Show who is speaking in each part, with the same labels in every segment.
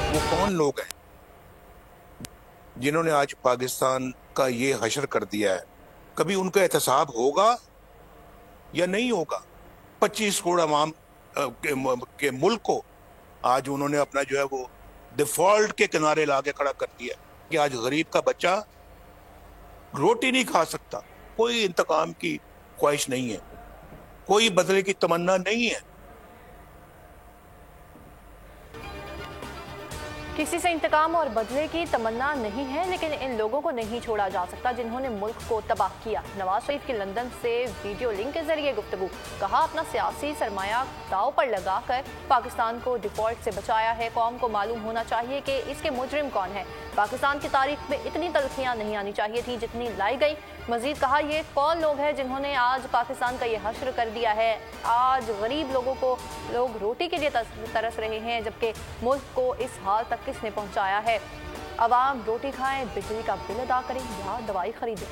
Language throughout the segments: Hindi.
Speaker 1: वो कौन लोग हैं जिन्होंने आज पाकिस्तान का ये हशर कर दिया है? कभी उनका एहतसाब होगा या नहीं होगा? 25 करोड़ अवाम के मुल्क को आज उन्होंने अपना जो है वो डिफॉल्ट के किनारे लाके खड़ा कर दिया है कि आज गरीब का बच्चा रोटी नहीं खा सकता। कोई इंतकाम की ख्वाहिश नहीं है, कोई बदले की तमन्ना नहीं है।
Speaker 2: किसी से इंतकाम और बदले की तमन्ना नहीं है, लेकिन इन लोगों को नहीं छोड़ा जा सकता जिन्होंने मुल्क को तबाह किया। नवाज शरीफ की लंदन से वीडियो लिंक के जरिए गुफ्तगू, कहा अपना सियासी सरमाया दाव पर लगाकर पाकिस्तान को डिफॉल्ट से बचाया है। कौम को मालूम होना चाहिए कि इसके मुजरिम कौन है। पाकिस्तान की तारीख में इतनी तलखियां नहीं आनी चाहिए थी जितनी लाई गई। मजीद कहा, ये कौन लोग हैं जिन्होंने आज पाकिस्तान का ये हश्र कर दिया है। आज गरीब लोगों को लोग रोटी के लिए तरस रहे हैं, जबकि मुल्क को इस हाल तक किसने पहुंचाया है। अवाम रोटी खाएं, बिजली का बिल अदा करें या दवाई खरीदें।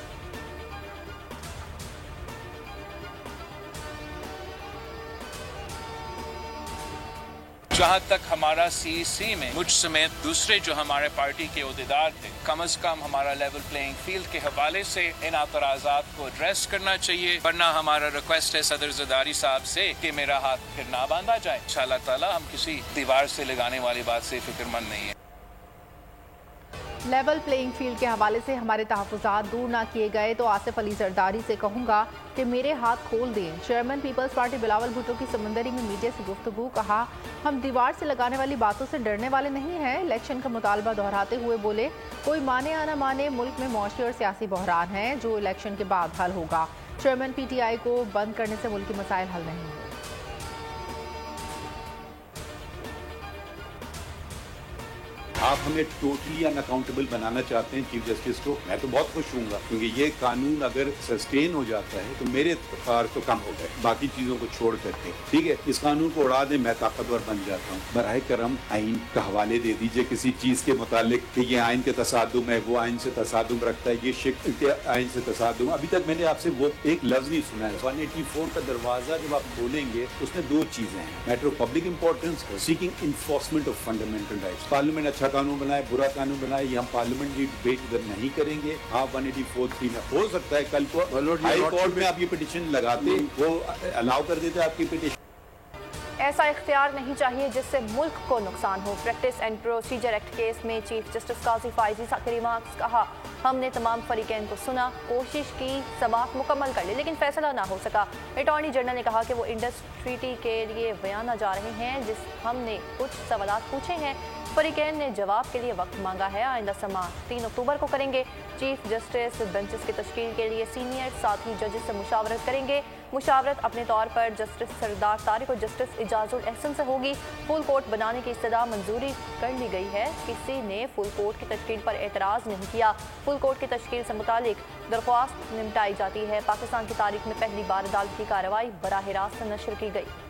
Speaker 3: जहाँ तक हमारा सीईसी में मुझ समेत दूसरे जो हमारे पार्टी के ओहदेदार थे, कम अज कम हमारा लेवल प्लेइंग फील्ड के हवाले से इन एतराज़ात को एड्रेस करना चाहिए, वरना हमारा रिक्वेस्ट है सदर ज़रदारी साहब से कि मेरा हाथ फिर ना बांधा जाए। इंशाअल्लाह ताला हम किसी दीवार से लगाने वाली बात से फिक्रमंद नहीं है।
Speaker 4: लेवल प्लेइंग फील्ड के हवाले से हमारे तहफ़्फ़ुज़ात दूर ना किए गए तो आसिफ अली जरदारी से कहूँगा कि मेरे हाथ खोल दें। Chairman peoples party Bilawal Bhutto की समंदरी में मीडिया से गुफ्तगू, कहा हम दीवार से लगाने वाली बातों से डरने वाले नहीं हैं। इलेक्शन का मुतालबा दोहराते हुए बोले, कोई माने या ना माने मुल्क में मौशी और सियासी बहरान है जो इलेक्शन के बाद हल होगा। चेयरमैन PTI को बंद करने से मुल्क के मसाइल हल नहीं होंगे।
Speaker 5: आप हमें टोटली अनअकाउंटेबल बनाना चाहते हैं चीफ जस्टिस को, मैं तो बहुत खुश हूँगा, क्योंकि ये कानून अगर सस्टेन हो जाता है तो मेरे इत्तेफाक तो कम हो गए बाकी चीजों को छोड़ करके। ठीक है, इस कानून को उड़ा दें, मैं ताकतवर बन जाता हूँ। बराए करम आइन का हवाले दे दीजिए किसी चीज के मुतालिक कि ये आइन के तसादुम है, वो आइन से तसादुम रखता है, ये शिक आइन से तसादुम। अभी तक मैंने आपसे वो एक लफ्ज नहीं सुना है। 184 का दरवाजा जब आप खोलेंगे उसमें दो चीजें हैं, matter of public importance, seeking enforcement of fundamental rights. Parliament अच्छा कानून बनाए, बुरा कानून बनाए, ये हम पार्लियामेंट्री डिबेट इधर नहीं करेंगे। आप 184(3) में हो सकता है कल को हाई कोर्ट में आप ये पिटीशन लगाते, वो अलाउ कर देते आपकी पिटीशन।
Speaker 2: ऐसा इख्तियार नहीं चाहिए जिससे मुल्क को नुकसान हो। Practice and procedure act case में चीफ जस्टिस काजी फायजी के रिमार्क्स, कहा हमने तमाम फरीकैन को सुना, कोशिश की समाअत मुकम्मल कर ली, लेकिन फैसला ना हो सका। अटॉर्नी जनरल ने कहा कि वो इंडस्ट्री के लिए बयाना जा रहे हैं, जिस हमने कुछ सवाल पूछे हैं, फरीकैन ने जवाब के लिए वक्त मांगा है। आइंदा समाअत 3 अक्टूबर को करेंगे। चीफ जस्टिस बेंचेस की तश्कील के लिए सीनियर साथी जजेस से मुशावरत करेंगे। मुशावरत अपने तौर पर जस्टिस सरदार तारिक और जस्टिस इजाजुल एहसन से होगी। फुल कोर्ट बनाने की इस्तदा मंजूरी कर ली गई है। किसी ने फुल कोर्ट की तश्कील पर एतराज़ नहीं किया। फुल कोर्ट की तश्कील से मुतालिक दरख्वास्त निपटाई जाती है। पाकिस्तान की तारीख में पहली बार अदालती कार्रवाई बराह रास्त नशर की गई।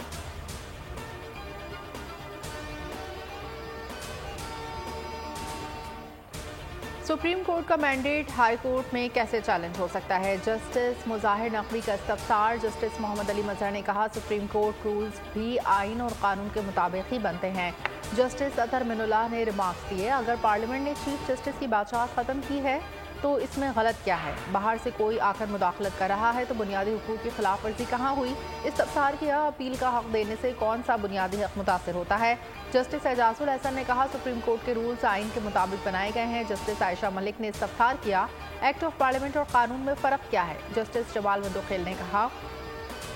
Speaker 4: सुप्रीम कोर्ट का मैंडेट हाई कोर्ट में कैसे चैलेंज हो सकता है? जस्टिस मुजाहिर नकवी का इस्तफसार। जस्टिस मोहम्मद अली मजहर ने कहा सुप्रीम कोर्ट रूल्स भी आइन और कानून के मुताबिक ही बनते हैं। जस्टिस अतर मिनुल्लाह ने रिमार्क्स दिए, अगर पार्लियामेंट ने चीफ जस्टिस की बादशाहत ख़त्म की है तो इसमें गलत क्या है? बाहर से कोई आकर मुदाखलत कर रहा है तो बुनियादी हुकूक की खिलाफ वर्जी कहाँ हुई? इस्तफसार किया, अपील का हक देने से कौन सा बुनियादी हक मुतासर होता है? जस्टिस एजाजुल एहसन ने कहा सुप्रीम कोर्ट के रूल्स आइन के मुताबिक बनाए गए हैं। जस्टिस आयशा मलिक ने इस्तफसार किया, एक्ट ऑफ पार्लियामेंट और कानून में फ़र्क क्या है? जस्टिस जमाल वंदुखेल ने कहा,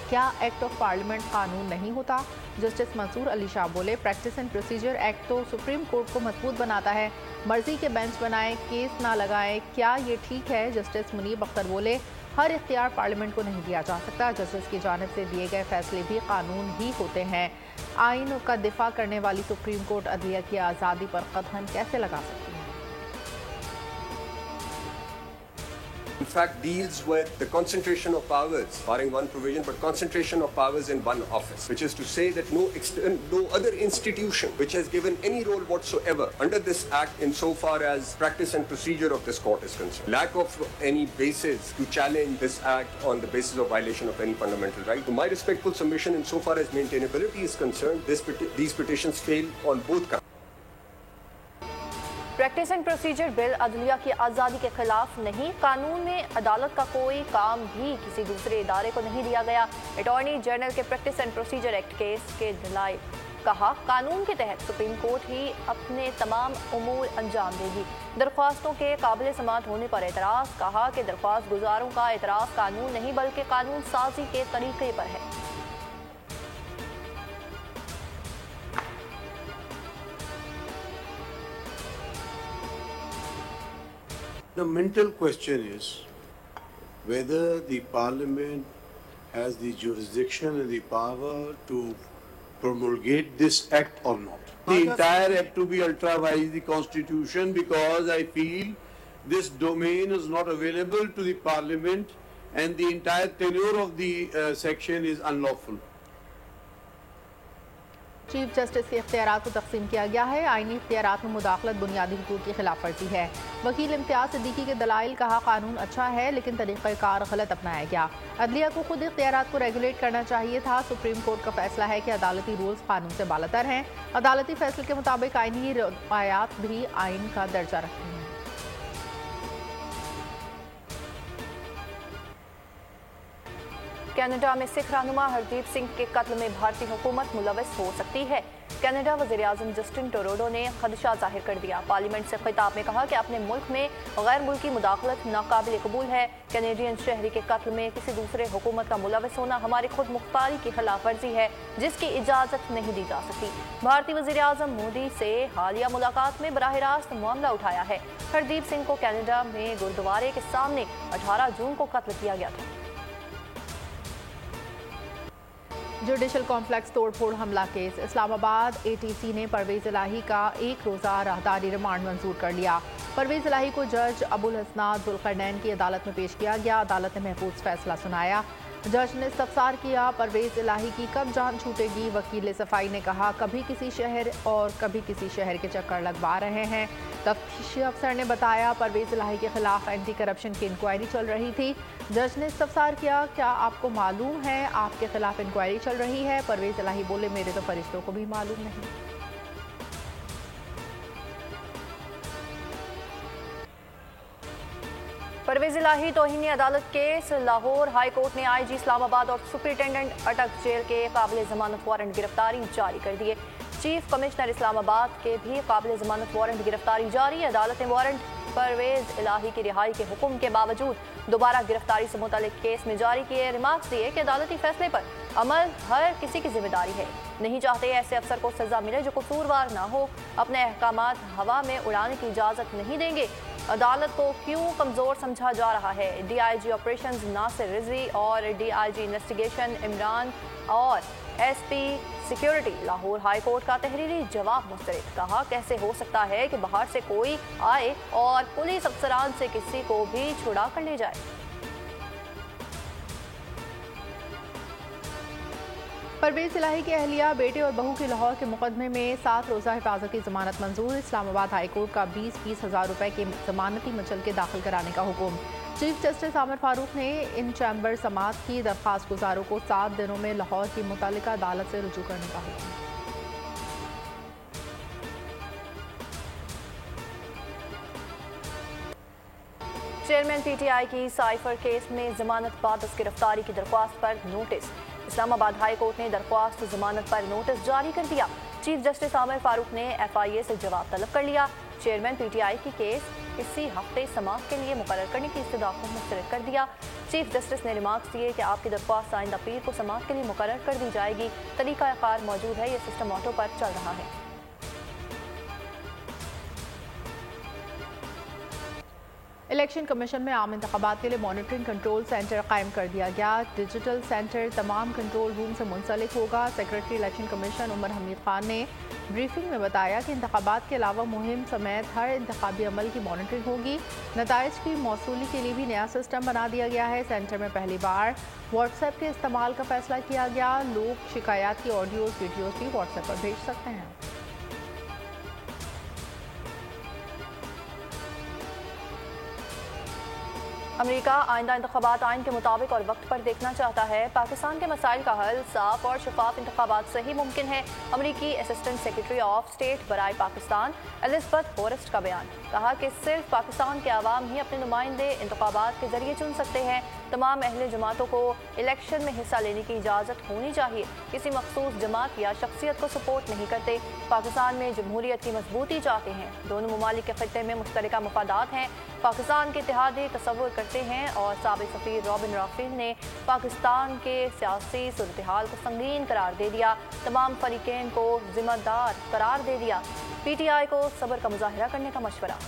Speaker 4: क्या एक्ट ऑफ पार्लियामेंट कानून नहीं होता? जस्टिस मंसूर अली शाह बोले, प्रैक्टिस एंड प्रोसीजर एक्ट तो सुप्रीम कोर्ट को मजबूत बनाता है, मर्जी के बेंच बनाए, केस ना लगाए, क्या ये ठीक है? जस्टिस मुनीब अख्तर बोले, हर इख्तियार पार्लियामेंट को नहीं दिया जा सकता, जस्टिस की जानिब से दिए गए फैसले भी कानून ही होते हैं। आइन का दिफा करने वाली सुप्रीम कोर्ट अदलिया की आज़ादी पर कदम कैसे लगा सकती है?
Speaker 6: In fact, deals with the concentration of powers, barring one provision, but concentration of powers in one office, which is to say that no other institution which has given any role whatsoever under this act insofar as practice and procedure of this court is concerned. Lack of any basis to challenge this act on the basis of violation of any fundamental right. To my respectful submission, insofar as maintainability is concerned, these petitions fail on both counts.
Speaker 2: Practice and procedure bill अदलिया की आज़ादी के खिलाफ नहीं, कानून में अदालत का कोई काम भी किसी दूसरे इदारे को नहीं दिया गया। अटॉर्नी जनरल के practice and procedure act case के दलाइल, कहा कानून के तहत सुप्रीम कोर्ट ही अपने तमाम उमूर अंजाम देगी। दरख्वास्तों के काबिल समाअत होने पर एतराज़, कहा कि दरख्वास्त गुजारों का एतराज़ कानून नहीं बल्कि कानून साजी के तरीके पर है।
Speaker 7: The mental question is whether the parliament has the jurisdiction and the power to promulgate this act or not. The entire act to be ultra vires the constitution, because I feel this domain is not available to the parliament and the entire tenure of the section is unlawful.
Speaker 4: Chief justice के इख्तियारात को तकसीम किया गया है। आईनी इख्तियारात में मुदाखलत बुनियादी हुकूक की खिलाफ वर्जी है। वकील इम्तियाज सिद्दीकी के दलाइल, कहा कानून अच्छा है लेकिन तरीक़ाकार गलत अपनाया गया। अदलिया को खुद इख्तियारात को रेगुलेट करना चाहिए था। सुप्रीम कोर्ट का फैसला है कि अदालती रूल्स कानून से बालातर हैं। अदालती फैसले के मुताबिक आईनी रिवायात भी आइन का दर्जा रखती हैं।
Speaker 2: कनाडा में सिख रहनुमा हरदीप सिंह के कत्ल में भारतीय हुकूमत मुलविस हो सकती है। कनाडा वज़ीर आज़म जस्टिन ट्रूडो ने खदशा जाहिर कर दिया। पार्लियामेंट से खिताब में कहा कि अपने मुल्क में गैर मुल्की मुदाखलत नाकाबिल कबूल है। कैनेडियन शहरी के कत्ल में किसी दूसरे हुकूमत का मुलविस होना हमारी खुद मुख्तारी की खिलाफ वर्जी है, जिसकी इजाज़त नहीं दी जा सकती। भारतीय वज़ीर आज़म मोदी से हालिया मुलाकात में बराह रास्त मामला उठाया है। हरदीप सिंह को कनाडा में गुरुद्वारे के सामने 18 जून को कत्ल किया गया था।
Speaker 4: जुडिशल कॉम्प्लेक्स तोड़फोड़ हमला केस, इस्लामाबाद एटीसी ने परवेज इलाही का एक रोज़ा राहदारी रिमांड मंजूर कर लिया। परवेज इलाही को जज अबुल हसनात जुल्करनैन की अदालत में पेश किया गया। अदालत ने महफूज फैसला सुनाया। जज ने इस्तफसार किया, परवेज इलाही की कब जान छूटेगी। वकील सफाई ने कहा कभी किसी शहर और कभी किसी शहर के चक्कर लगवा रहे हैं। तफ्तीशी अफसर ने बताया परवेज इलाही के खिलाफ एंटी करप्शन की इंक्वायरी चल रही थी। जज ने इस्तफसार किया, क्या आपको मालूम है आपके खिलाफ इंक्वायरी चल रही है। परवेज इलाही बोले मेरे तो फरिश्तों को भी मालूम नहीं।
Speaker 2: परवेज इलाही तौहीन अदालत केस, लाहौर हाई कोर्ट ने आईजी इस्लामाबाद और सुपरिटेंडेंट अटक जेल के काबिल जमानत वारंट गिरफ्तारी जारी कर दिए। चीफ कमिश्नर इस्लामाबाद के भी काबिल जमानत वारंट गिरफ्तारी जारी। अदालत ने वारंट परवेज इलाही की रिहाई के हुक्म के बावजूद दोबारा गिरफ्तारी से मुतालिक केस में जारी किए। रिमार्क्स दिए कि अदालती फैसले पर अमल हर किसी की जिम्मेदारी है। नहीं चाहते ऐसे अफसर को सजा मिले जो कसूरवार ना हो। अपने अहकामात हवा में उड़ाने की इजाज़त नहीं देंगे। अदालत को क्यों कमज़ोर समझा जा रहा है। डीआईजी ऑपरेशंस नासिर रिजवी और डीआईजी इन्वेस्टिगेशन इमरान और SP security Lahore high court का तहरीरी जवाब मुस्तरद। कहा कैसे हो सकता है कि बाहर से कोई आए और पुलिस अफसरान से किसी को भी छुड़ा कर ले जाए।
Speaker 4: परवेज इलाही की अहलिया, बेटे और बहू की लाहौर के मुकदमे में 7 रोज़ा हिफाजत की जमानत मंजूर। इस्लामाबाद हाई कोर्ट का 20-20 हज़ार रुपए के जमानती मचल के दाखिल कराने का हुक्म। चीफ जस्टिस आमिर फारूक ने इन चैम्बर समात की दरख्वास्त गुजारों को 7 दिनों में लाहौर की मुतल्लिका अदालत से रुजू करने का हुक्म।
Speaker 2: चेयरमैन पीटीआई की साइफर केस में जमानत बाद गिरफ्तारी की दरख्वास्त पर नोटिस। इस्लामाबाद हाई कोर्ट ने दरख्वास्त जमानत पर नोटिस जारी कर दिया। चीफ जस्टिस आमिर फारूक ने एफआईए से जवाब तलब कर लिया। चेयरमैन पीटीआई की केस इसी हफ्ते समाअत के लिए मुकर्रर करने की इस्तदा को मुस्तरद कर दिया। चीफ जस्टिस ने रिमार्क्स दिए कि आपकी दरख्वास्त आइंदा पीर को समाअत के लिए मुकर्रर कर दी जाएगी। तरीक़ाकार मौजूद है, यह सिस्टम ऑटो पर चल रहा है।
Speaker 4: इलेक्शन कमीशन में आम इंतखाबात के लिए मॉनिटरिंग कंट्रोल सेंटर कायम कर दिया गया। डिजिटल सेंटर तमाम कंट्रोल रूम से मुंसलिक होगा। Secretary election commission Umar Hamid Khan ने ब्रीफिंग में बताया कि इंतखाबात के अलावा मुहिम समेत हर इंतखाबी अमल की मॉनिटरिंग होगी। नताइज की मौसूली के लिए भी नया सिस्टम बना दिया गया है। सेंटर में पहली बार व्हाट्सएप के इस्तेमाल का फैसला किया गया। लोग शिकायत की ऑडियोज वीडियोज़ भी व्हाट्सएप पर भेज सकते हैं।
Speaker 2: अमेरिका आइंदा इंतखाबात आइन के मुताबिक और वक्त पर देखना चाहता है। पाकिस्तान के मसाइल का हल साफ और शफाफ इंतखाबात से ही मुमकिन है। अमेरिकी असिस्टेंट सेक्रेटरी ऑफ स्टेट बराए पाकिस्तान एलिजबेथ फॉरेस्ट का बयान। कहा कि सिर्फ पाकिस्तान के अवाम ही अपने नुमाइंदे इंतखाबात के जरिए चुन सकते हैं। तमाम अहले जमातों को इलेक्शन में हिस्सा लेने की इजाज़त होनी चाहिए। किसी मखसूस जमात या शख्सियत को सपोर्ट नहीं करते। पाकिस्तान में जमहूरियत की मजबूती चाहते हैं। दोनों ममालिक के खित्ते में मुश्तरका मफादात हैं। पाकिस्तान के इत्तेहादी तस्वुर करते हैं और साबिक सफीर रॉबिन राफेल ने पाकिस्तान के सियासी सूरत-ए-हाल को संगीन करार दे दिया। तमाम फरीकैन को जिम्मेदार करार दे दिया। PTI को सब्र का मुजाहिरा करने का मशवरा।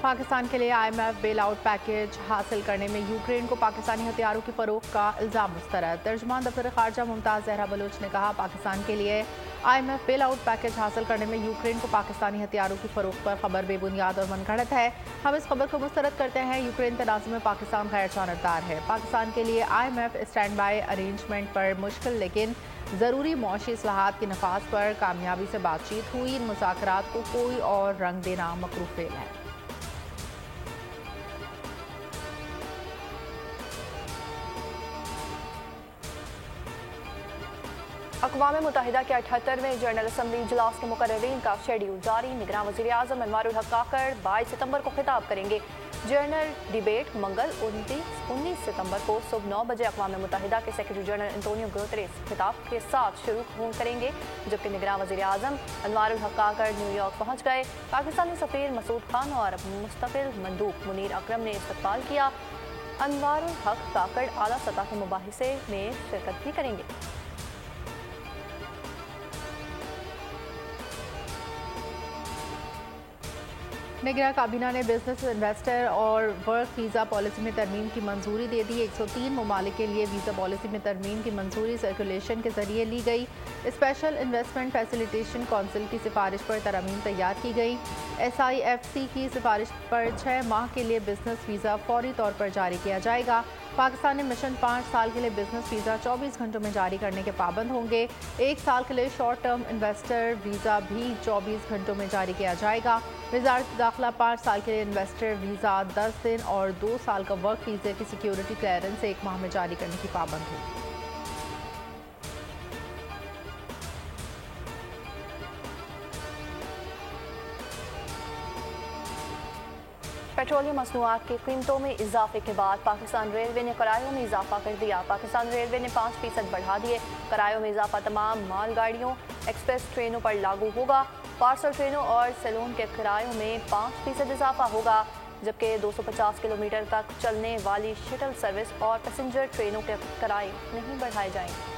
Speaker 4: पाकिस्तान के लिए IMF बेल आउट पैकेज हासिल करने में यूक्रेन को पाकिस्तानी हथियारों की फरोख्त का इल्ज़ाम मुस्तरद। तर्जुमान दफ्तर खारजा मुमताज़ जहरा बलोच ने कहा, पाकिस्तान के लिए IMF बेल आउट पैकेज हासिल करने में यूक्रेन को पाकिस्तानी हथियारों की फरोख्त पर खबर बेबुनियाद और मनगढ़ंत है। हम इस खबर को मुस्तरद करते हैं। यूक्रेन तनाज़ुम में पाकिस्तान गैर जानबदार है। पाकिस्तान के लिए IMF स्टैंड बाई अरेंजमेंट पर मुश्किल लेकिन ज़रूरी मौशी इस्लाहात के नफाज पर कामयाबी से बातचीत हुई। इन मुज़ाकरात को कोई और रंग देना मकरूह फेल है।
Speaker 2: अक़वाम मुत्तहिदा के 78वें जनरल असम्बली इजलास के मुकर्ररीन का शेड्यूल जारी। निगरान वज़ीर आज़म अनवारुल हक काकड़ 22 सितंबर को खिताब करेंगे। जनरल डिबेट मंगल 19 सितंबर को सुबह 9 बजे अक़वाम मुत्तहिदा के सेक्रेटरी जनरल एंटोनियो गुतेरेस खिताब के साथ शुरू करेंगे। जबकि निगरान वज़ीर आज़म अनवारुल हक काकड़ न्यूयॉर्क पहुँच गए। पाकिस्तानी सफ़ीर मसूद खान और मुस्तकिल मंदूब मुनीर अकरम ने इस्तकबाल किया। अनवारुल हक काकड़ आला सतह के मुबाहिसे में शिरकत भी करेंगे।
Speaker 4: निगरान काबीना ने बिजनेस इन्वेस्टर और वर्क वीज़ा पॉलिसी में तरमीम की मंजूरी दे दी। 103 ममालिक के लिए वीज़ा पॉलिसी में तरमीम की मंजूरी सर्कुलेशन के जरिए ली गई। स्पेशल इन्वेस्टमेंट फैसिलिटेशन काउंसिल की सिफारिश पर तरमीम तैयार की गई। SIFC की सिफारिश पर 6 माह के लिए बिजनेस वीज़ा फौरी तौर पर जारी किया जाएगा। पाकिस्तान में मिशन 5 साल के लिए बिजनेस वीज़ा 24 घंटों में जारी करने के पाबंद होंगे। 1 साल के लिए शॉर्ट टर्म इन्वेस्टर वीज़ा भी 24 घंटों में जारी किया जाएगा। वज़ारत दाखिला 5 साल के लिए इन्वेस्टर वीज़ा 10 दिन और 2 साल का वर्क वीज़े की सिक्योरिटी क्लियरेंस 1 माह में जारी करने की पाबंद होगी।
Speaker 2: पेट्रोलियम मसनूआत की कीमतों में इजाफे के बाद पाकिस्तान रेलवे ने किरायों में इजाफा कर दिया। पाकिस्तान रेलवे ने 5% बढ़ा दिए। किरायों में इजाफा तमाम मालगाड़ियों, एक्सप्रेस ट्रेनों पर लागू होगा। पार्सल ट्रेनों और सैलून के किरायों में 5% इजाफा होगा। जबकि 250 किलोमीटर तक चलने वाली शटल सर्विस और पैसेंजर ट्रेनों के किराए नहीं बढ़ाए जाएंगे।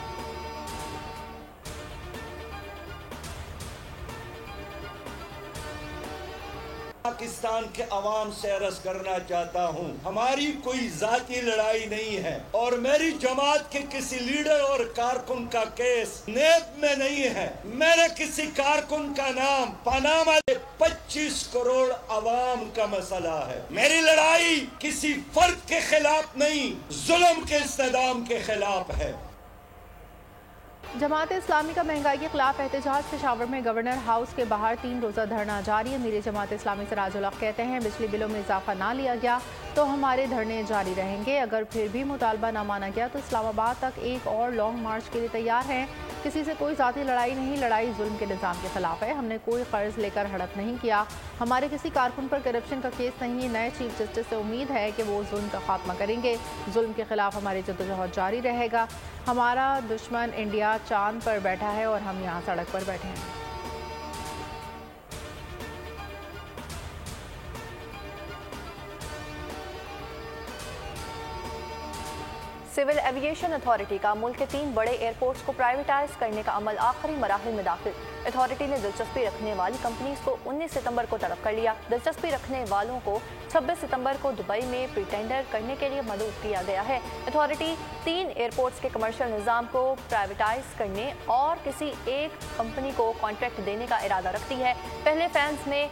Speaker 8: पाकिस्तान के अवाम से अर्ज करना चाहता हूँ, हमारी कोई जाती लड़ाई नहीं है और मेरी जमात के किसी लीडर और कारकुन का केस नेब में नहीं है। मेरे किसी कारकुन का नाम पनामा 25 करोड़ अवाम का मसला है। मेरी लड़ाई किसी फर्द के खिलाफ नहीं, जुल्म के इस्तेदाम के खिलाफ है।
Speaker 4: जमात इस्लामी का महंगाई के खिलाफ एहतजाज। पेशावर में गवर्नर हाउस के बाहर 3 रोज़ा धरना जारी है। अमीर जमात इस्लामी सिराजुल हक कहते हैं, बिजली बिलों में इजाफा ना लिया गया तो हमारे धरने जारी रहेंगे। अगर फिर भी मुतालबा ना माना गया तो इस्लामाबाद तक एक और लॉन्ग मार्च के लिए तैयार हैं। किसी से कोई ज़ाती लड़ाई नहीं, लड़ाई जुल्म के निज़ाम के खिलाफ है। हमने कोई कर्ज लेकर हड़प नहीं किया। हमारे किसी कारकुन पर करप्शन का केस नहीं है। नए चीफ जस्टिस से उम्मीद है कि वो जुल्म का खात्मा करेंगे। जुल्म के खिलाफ हमारी जद्दोजहद जारी रहेगा। हमारा दुश्मन इंडिया चांद पर बैठा है और हम यहाँ सड़क पर बैठे हैं।
Speaker 2: सिविल एविएशन अथॉरिटी का मुल्क के 3 बड़े एयरपोर्ट्स को प्राइवेटाइज करने का अमल आखिरी मराहिल में दाखिल। अथॉरिटी ने दिलचस्पी रखने वाली कंपनीज को 19 सितंबर को तलब कर लिया। दिलचस्पी रखने वालों को 26 सितंबर को दुबई में प्रीटेंडर करने के लिए मदऊ किया गया है। अथॉरिटी 3 एयरपोर्ट्स के कमर्शियल निज़ाम को प्राइवेटाइज करने और किसी एक कंपनी को कॉन्ट्रैक्ट देने का इरादा रखती है। पहले फेज में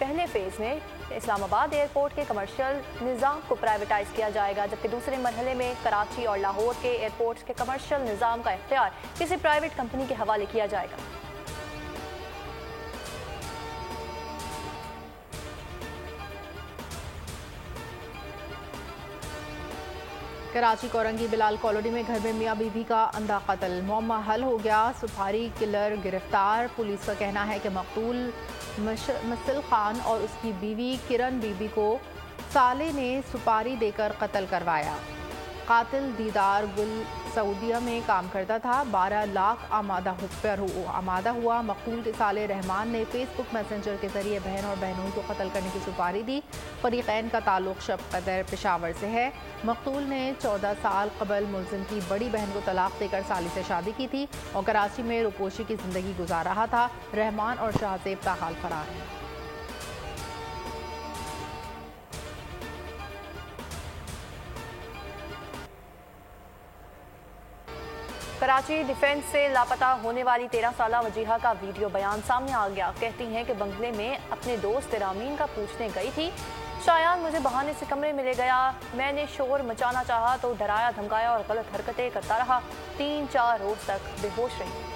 Speaker 2: पहले फेज में इस्लामाबाद एयरपोर्ट के कमर्शियल निज़ाम को प्राइवेटाइज किया जाएगा, जबकि दूसरे मरहले में कराची और लाहौर के एयरपोर्ट्स के कमर्शियल निज़ाम का इख्तियार किसी प्राइवेट कंपनी के हवाले किया जाएगा।
Speaker 4: कराची कोरंगी बिलाल कॉलोनी में घर में मियां बीवी का अंधा कत्ल, मुअम्मा हल हो गया, सुपारी किलर गिरफ्तार। पुलिस का कहना है कि मकतूल मसल खान और उसकी बीवी किरण बीबी को साले ने सुपारी देकर कत्ल करवाया। कातिल दीदार गुल सऊदिया में काम करता था। 12 लाख आमादा हुआ। मकतूल के साले रहमान ने फेसबुक मैसेंजर के जरिए बहन और बहनोई को कत्ल करने की सुपारी दी। फरीकैन का ताल्लुक शब कदर पेशावर से है। मकतूल ने 14 साल कबल मुलजिम की बड़ी बहन को तलाक देकर साली से शादी की थी और कराची में रुपोशी की जिंदगी गुजार रहा था। रहमान और शाहजेब ताहाल फरार हैं।
Speaker 2: कराची डिफेंस से लापता होने वाली 13 साला वजीहा का वीडियो बयान सामने आ गया। कहती हैं कि बंगले में अपने दोस्त रामीन का पूछने गई थी। शायान मुझे बहाने से कमरे में ले गया। मैंने शोर मचाना चाहा तो डराया धमकाया और गलत हरकतें करता रहा। 3-4 रोज तक बेहोश रही।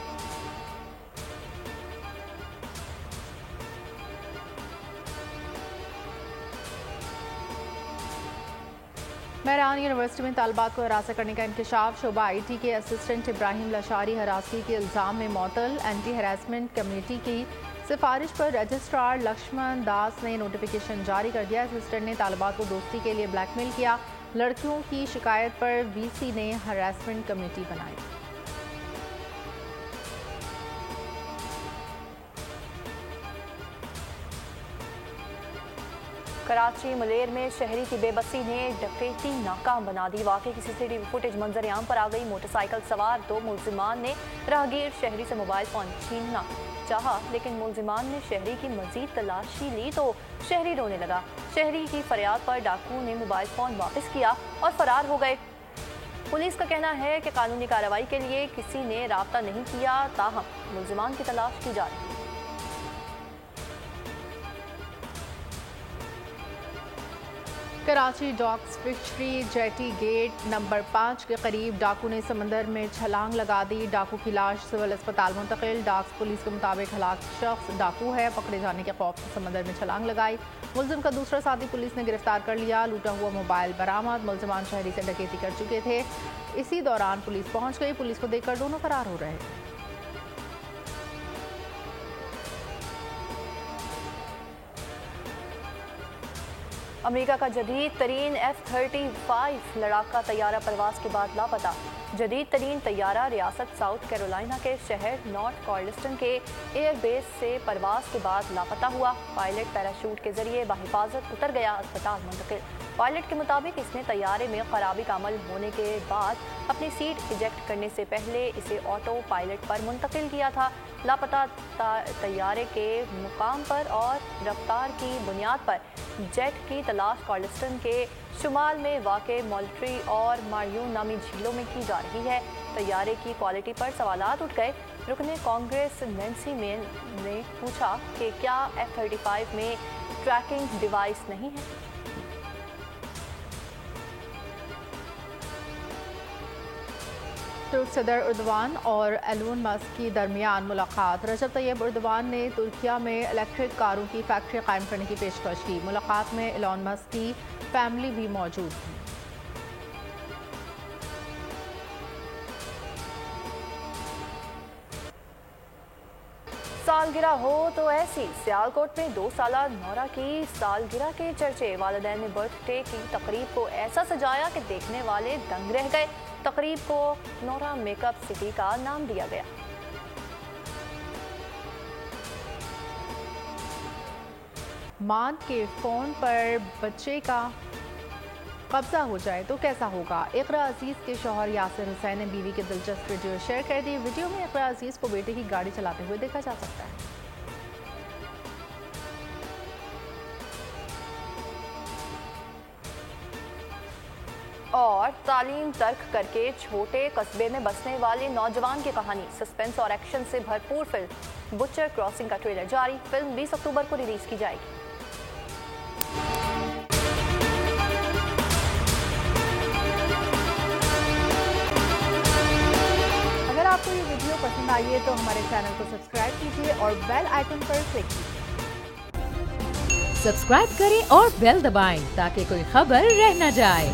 Speaker 4: मेहरान यूनिवर्सिटी में तालिबात को हिरासत करने का इंकशाफ। शोबा IT के असिस्टेंट इब्राहिम लशारी हरासगी के इल्ज़ाम में मुअत्तल। एंटी हैरेसमेंट कमेटी की सिफारिश पर रजिस्ट्रार लक्ष्मण दास ने नोटिफिकेशन जारी कर दिया। असिस्टेंट ने तालिबात को दोस्ती के लिए ब्लैकमेल किया। लड़कियों की शिकायत पर VC ने हैरेसमेंट कमेटी बनाई।
Speaker 2: कराची मुलेर में शहरी की बेबसी ने डकैती नाकाम बना दी। वाकई की CCTV फुटेज मंजर आम पर आ गई। मोटरसाइकिल सवार 2 मुलजिमान ने राहगीर शहरी से मोबाइल फोन छीनना चाहा, लेकिन मुलजिमान ने शहरी की मजीद तलाशी ली तो शहरी रोने लगा। शहरी की फरियाद पर डाकू ने मोबाइल फोन वापस किया और फरार हो गए। पुलिस का कहना है कि कानूनी कार्रवाई के लिए किसी ने राब्ता नहीं किया, ताहम मुलजिमान की तलाश की जा रही है।
Speaker 4: Karachi docks fishery jetty gate number 5 के करीब डाकू ने समंदर में छलांग लगा दी। डाकू की लाश सिविल अस्पताल मुंतकिल। डाक्स पुलिस के मुताबिक हलाक शख्स डाकू है। पकड़े जाने के खौफ से समंदर में छलांग लगाई। मुलजिम का दूसरा साथी पुलिस ने गिरफ्तार कर लिया। लूटा हुआ मोबाइल बरामद। मुलजिमान शहरी से डकैती कर चुके थे। इसी दौरान पुलिस पहुंच गई। पुलिस को देखकर दोनों फरार हो रहे थे।
Speaker 2: अमेरिका का जदीद तरीन F-35 लड़ाका तैयारा परवाज के बाद लापता। जदीद तरीन तैयारा रियासत साउथ कैरोलिना के शहर नॉर्थ कार्लस्टन के एयरबेस से परवाज के बाद लापता हुआ। पायलट पैराशूट के जरिए बाहिफाजत उतर गया, अस्पताल मुंतकिल। पायलट के मुताबिक इसने तैयारे में खराबी का अमल होने के बाद अपनी सीट इजेक्ट करने से पहले इसे ऑटो पायलट पर मुंतकिल किया था। लापता तैयारे के मुकाम पर और रफ्तार की बुनियाद पर जेट की तलाश कार्लस्टन के शुमाल में वाक़े मोल्ट्री और मार्यून नामी झीलों में की जा रही है। तैयारे की क्वालिटी पर सवालात उठ गए। रुकने कांग्रेस नैन्सी मेन ने पूछा कि क्या F-35 में ट्रैकिंग डिवाइस नहीं है।
Speaker 4: तुर्क सदर उर्दवान और एलोन मस्क की दरमियान मुलाकात। रजब तैयब उर्दवान ने तुर्किया में इलेक्ट्रिक कारों की फैक्ट्री कायम करने की पेशकश की। मुलाकात में एलोन मस्क की फैमिली भी मौजूद थी।
Speaker 2: सालगिरह हो तो ऐसी। सियालकोट में 2 साला नौरा की सालगिरह के चर्चे। वालिदैन ने बर्थडे की तकरीब को ऐसा सजाया कि देखने वाले दंग रह गए। तकरीब को नौरा मेकअप सिटी का नाम दिया गया।
Speaker 4: मान के फ़ोन पर बच्चे का कब्जा हो जाए तो कैसा होगा। इकरा अजीज़ के शौहर यासिर हुसैन ने बीवी के दिलचस्प वीडियो शेयर कर दी। वीडियो में इकरा अजीज़ को बेटे की गाड़ी चलाते हुए देखा जा सकता है।
Speaker 2: और तालीम तर्क करके छोटे कस्बे में बसने वाले नौजवान की कहानी। सस्पेंस और एक्शन से भरपूर फिल्म बुचर क्रॉसिंग का ट्रेलर जारी। फिल्म 20 अक्टूबर को रिलीज की जाएगी।
Speaker 4: आइए तो हमारे चैनल को सब्सक्राइब कीजिए और बेल आइकन पर क्लिक कीजिए।
Speaker 9: सब्सक्राइब करें और बेल दबाएं ताकि कोई खबर रह न जाए।